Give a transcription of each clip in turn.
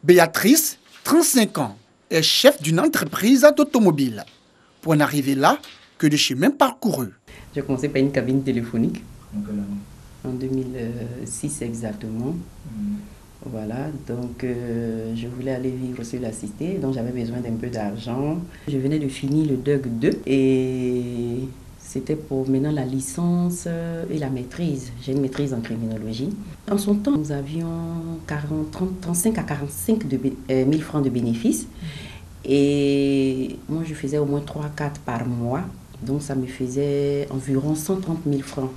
Béatrice, 35 ans, est chef d'une entreprise d'automobile. Pour en arriver là, que de chemin parcouru. J'ai commencé par une cabine téléphonique. En 2006 exactement. Voilà, donc je voulais aller vivre sur la cité, donc j'avais besoin d'un peu d'argent. Je venais de finir le DUG 2 et c'était pour maintenant la licence et la maîtrise. J'ai une maîtrise en criminologie. En son temps, nous avions 35 à 45 000 francs de bénéfices. Et moi, je faisais au moins 3-4 par mois. Donc, ça me faisait environ 130 000 francs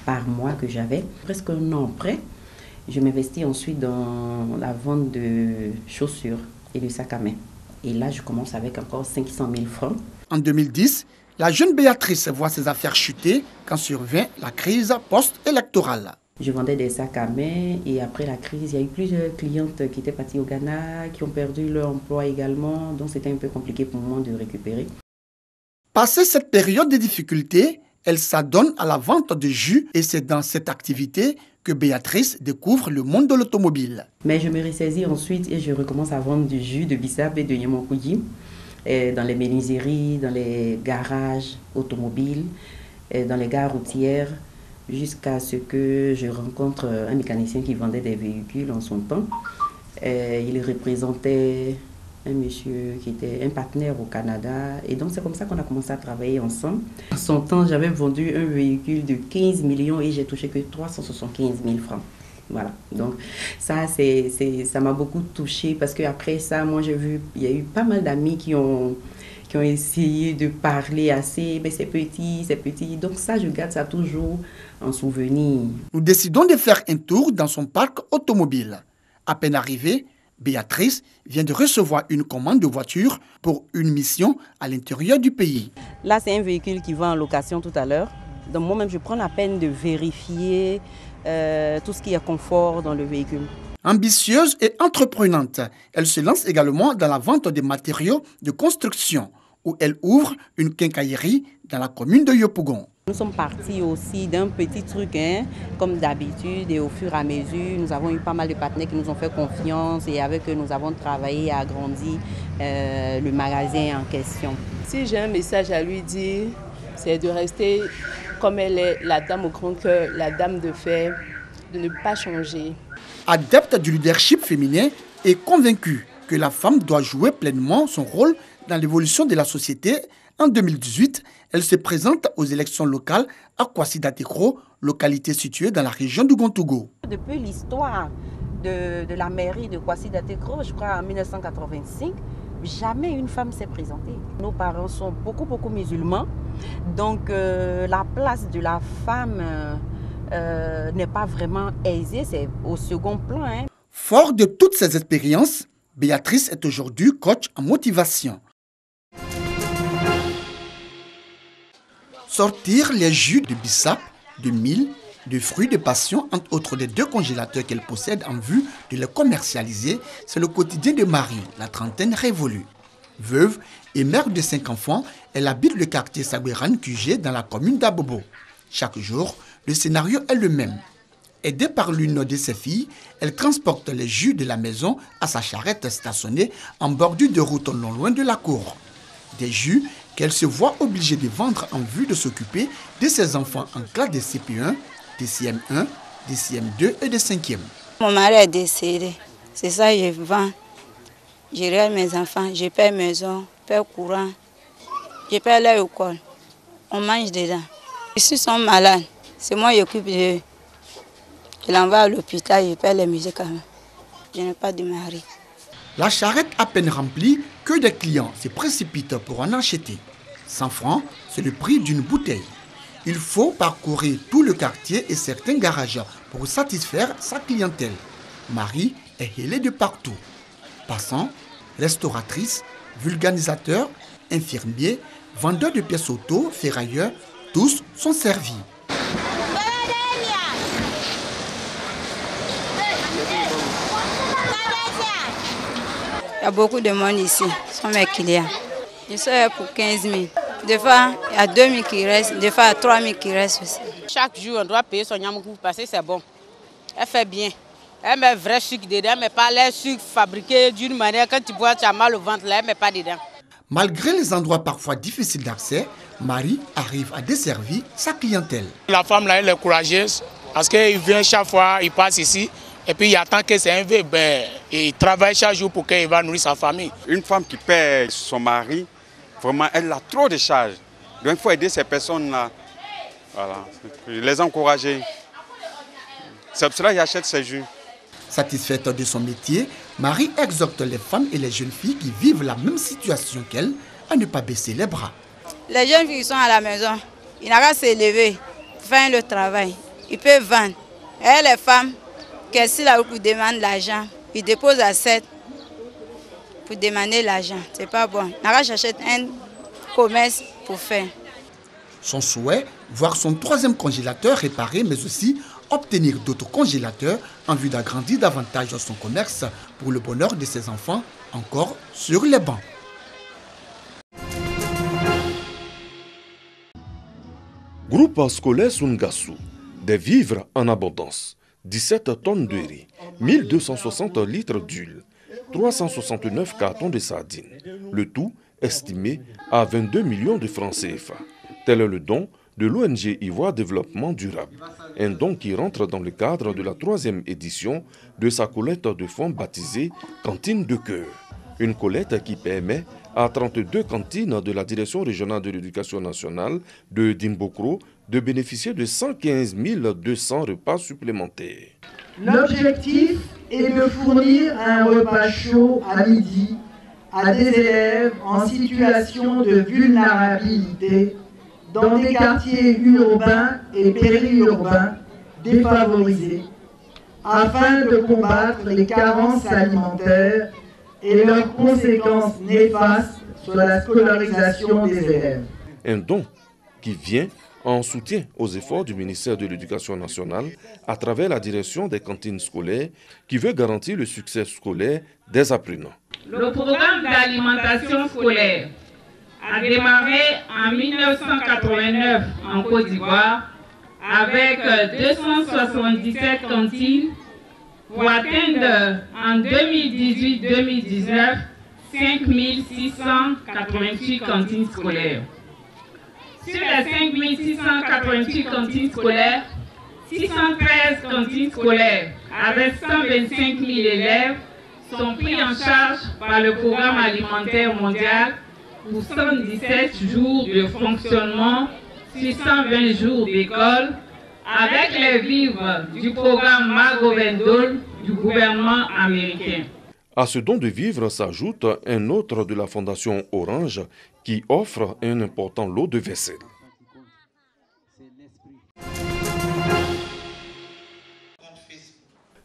par mois que j'avais. Presque un an après, je m'investis ensuite dans la vente de chaussures et de sacs à main. Et là, je commence avec encore 500 000 francs. En 2010, la jeune Béatrice voit ses affaires chuter quand survient la crise post-électorale. Je vendais des sacs à main et après la crise, il y a eu plusieurs clientes qui étaient parties au Ghana, qui ont perdu leur emploi également. Donc, c'était un peu compliqué pour moi de récupérer. Passé cette période de difficultés, elle s'adonne à la vente de jus et c'est dans cette activité que Béatrice découvre le monde de l'automobile. Mais je me ressaisis ensuite et je recommence à vendre du jus de bissap et de Yemokoudi dans les menuiseries, dans les garages automobiles, dans les gares routières, jusqu'à ce que je rencontre un mécanicien qui vendait des véhicules en son temps. Il représentait un monsieur qui était un partenaire au Canada. Et donc, c'est comme ça qu'on a commencé à travailler ensemble. En son temps, j'avais vendu un véhicule de 15 millions et j'ai touché que 375 000 francs. Voilà. Donc, ça m'a beaucoup touchée parce qu'après ça, moi, j'ai vu, il y a eu pas mal d'amis qui ont essayé de parler assez, mais c'est petit. Donc ça, je garde ça toujours en souvenir. Nous décidons de faire un tour dans son parc automobile. À peine arrivée, Béatrice vient de recevoir une commande de voiture pour une mission à l'intérieur du pays. Là, c'est un véhicule qui va en location tout à l'heure. Donc moi-même, je prends la peine de vérifier tout ce qui est confort dans le véhicule. Ambitieuse et entreprenante, elle se lance également dans la vente des matériaux de construction, où elle ouvre une quincaillerie dans la commune de Yopougon. Nous sommes partis aussi d'un petit truc, comme d'habitude, et au fur et à mesure, nous avons eu pas mal de partenaires qui nous ont fait confiance et avec eux, nous avons travaillé et agrandi le magasin en question. Si j'ai un message à lui dire, c'est de rester comme elle est, la dame au grand cœur, la dame de fer, de ne pas changer. Adepte du leadership féminin et convaincue que la femme doit jouer pleinement son rôle dans l'évolution de la société, en 2018, elle se présente aux élections locales à Kwasi-Datekro, localité située dans la région du Gontougo. Depuis l'histoire de la mairie de Kwasi-Datekro, je crois en 1985, jamais une femme s'est présentée. Nos parents sont beaucoup musulmans, donc la place de la femme n'est pas vraiment aisée, c'est au second plan. Fort de toutes ces expériences, Béatrice est aujourd'hui coach en motivation. Sortir les jus de bissap, de mil, de fruits de passion, entre autres des 2 congélateurs qu'elle possède en vue de les commercialiser, c'est le quotidien de Marie, la trentaine révolue. Veuve et mère de 5 enfants, elle habite le quartier Sabouran QG dans la commune d'Abobo. Chaque jour, le scénario est le même. Aidée par l'une de ses filles, elle transporte les jus de la maison à sa charrette stationnée en bordure de route non loin de la cour. Des jus qu'elle se voit obligée de vendre en vue de s'occuper de ses enfants en classe de CP1, de CM1, de CM2 et de 5e. Mon mari est décédé, c'est ça que je vends. Je règle mes enfants, je paie maison, je paie courant, je paie leur école. On mange dedans. S'ils sont malades, c'est moi qui occupe d'eux. Je l'envoie à l'hôpital, je paie les médicaments. Je n'ai pas de mari. La charrette à peine remplie, que des clients se précipitent pour en acheter. 100 francs, c'est le prix d'une bouteille. Il faut parcourir tout le quartier et certains garages pour satisfaire sa clientèle. Marie est hélée de partout. Passants, restauratrices, vulgarisateurs, infirmiers, vendeurs de pièces auto, ferrailleurs, tous sont servis. Il y a beaucoup de monde ici, ce sont mes clients. Je suis pour 15 000. Des fois, il y a 2 000 qui restent, des fois, il y a 3 000 qui restent aussi. Chaque jour, on doit payer son yamoukou parce que c'est bon. Elle fait bien. Elle met vrai sucre dedans, mais pas les sucres fabriqués d'une manière, quand tu bois, tu as mal au ventre, là, elle met pas dedans. Malgré les endroits parfois difficiles d'accès, Marie arrive à desservir sa clientèle. La femme là, elle est courageuse parce qu'il vient chaque fois, il passe ici et puis il attend que c'est un vœu, il travaille chaque jour pour qu'il va nourrir sa famille. Une femme qui perd son mari, vraiment, elle a trop de charges. Donc il faut aider ces personnes-là, voilà, les encourager. C'est pour cela qu'il achète ces jus. Satisfaite de son métier, Marie exhorte les femmes et les jeunes filles qui vivent la même situation qu'elle à ne pas baisser les bras. Les jeunes filles qui sont à la maison, ils n'ont qu'à s'élever, faire le travail. Ils peuvent vendre. Et les femmes, qu'elles là pour demander l'argent, ils déposent à 7 pour demander l'argent. C'est pas bon. Ils n'ont qu'à chercher un commerce pour faire. Son souhait, voir son 3e congélateur réparé, mais aussi obtenir d'autres congélateurs en vue d'agrandir davantage son commerce pour le bonheur de ses enfants encore sur les bancs. Groupe scolaire Sungasu, des vivres en abondance, 17 tonnes de riz, 1260 litres d'huile, 369 cartons de sardines, le tout estimé à 22 millions de francs CFA. Tel est le don de l'ONG Ivoire Développement Durable, un don qui rentre dans le cadre de la 3e édition de sa collecte de fonds baptisée Cantine de cœur. Une collecte qui permet à 32 cantines de la Direction régionale de l'éducation nationale de Dimbokro de bénéficier de 115 200 repas supplémentaires. L'objectif est de fournir un repas chaud à midi à des élèves en situation de vulnérabilité dans des quartiers urbains et périurbains défavorisés, afin de combattre les carences alimentaires et leurs conséquences néfastes sur la scolarisation des élèves. Un don qui vient en soutien aux efforts du ministère de l'Éducation nationale à travers la direction des cantines scolaires qui veut garantir le succès scolaire des apprenants. Le programme d'alimentation scolaire a démarré en 1989 en Côte d'Ivoire avec 277 cantines pour atteindre en 2018-2019 5688 cantines scolaires. Sur les 5688 cantines scolaires, 613 cantines scolaires avec 125 000 élèves sont pris en charge par le programme alimentaire mondial pour 117 jours de fonctionnement sur 120 jours d'école avec les vivres du programme Margot Vendôme du gouvernement américain. À ce don de vivres s'ajoute un autre de la Fondation Orange qui offre un important lot de vaisselle.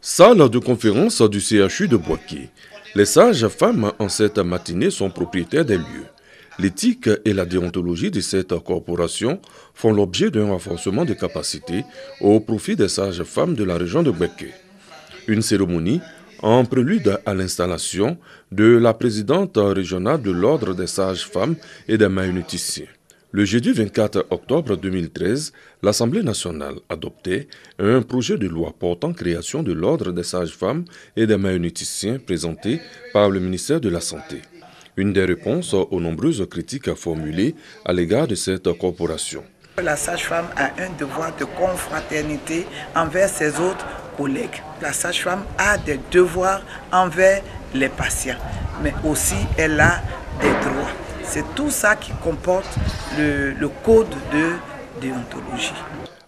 Salle de conférence du CHU de Boaké. Les sages-femmes en cette matinée sont propriétaires des lieux. L'éthique et la déontologie de cette corporation font l'objet d'un renforcement de capacités au profit des sages-femmes de la région de Boaké. Une cérémonie en prélude à l'installation de la présidente régionale de l'Ordre des sages-femmes et des maïonnéticiens. Le jeudi 24 octobre 2013, l'Assemblée nationale adoptait un projet de loi portant création de l'Ordre des sages-femmes et des maïonnéticiens présenté par le ministère de la Santé. Une des réponses aux nombreuses critiques formulées à l'égard de cette corporation. La sage-femme a un devoir de confraternité envers ses autres collègues. La sage-femme a des devoirs envers les patients, mais aussi elle a des droits. C'est tout ça qui comporte le code de déontologie.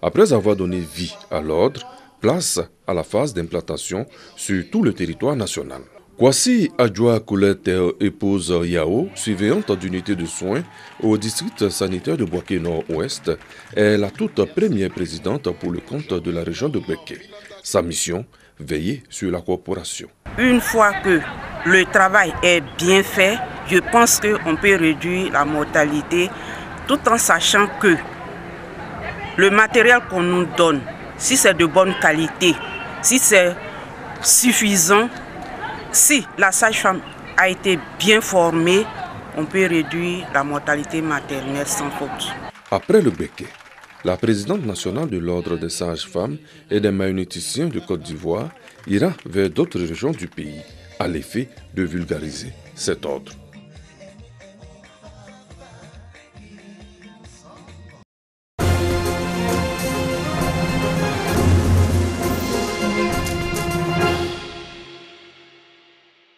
Après avoir donné vie à l'ordre, place à la phase d'implantation sur tout le territoire national. Kwasi Adjoa Colette, épouse Yao, surveillante d'unité de soins au district sanitaire de Boaké Nord-Ouest, est la toute première présidente pour le compte de la région de Boaké. Sa mission, veiller sur la corporation. Une fois que le travail est bien fait, je pense qu'on peut réduire la mortalité tout en sachant que le matériel qu'on nous donne, si c'est de bonne qualité, si c'est suffisant, si la sage-femme a été bien formée, on peut réduire la mortalité maternelle sans faute. Après le Béquet, La présidente nationale de l'Ordre des sages-femmes et des maïonnéticiens de Côte d'Ivoire ira vers d'autres régions du pays à l'effet de vulgariser cet ordre.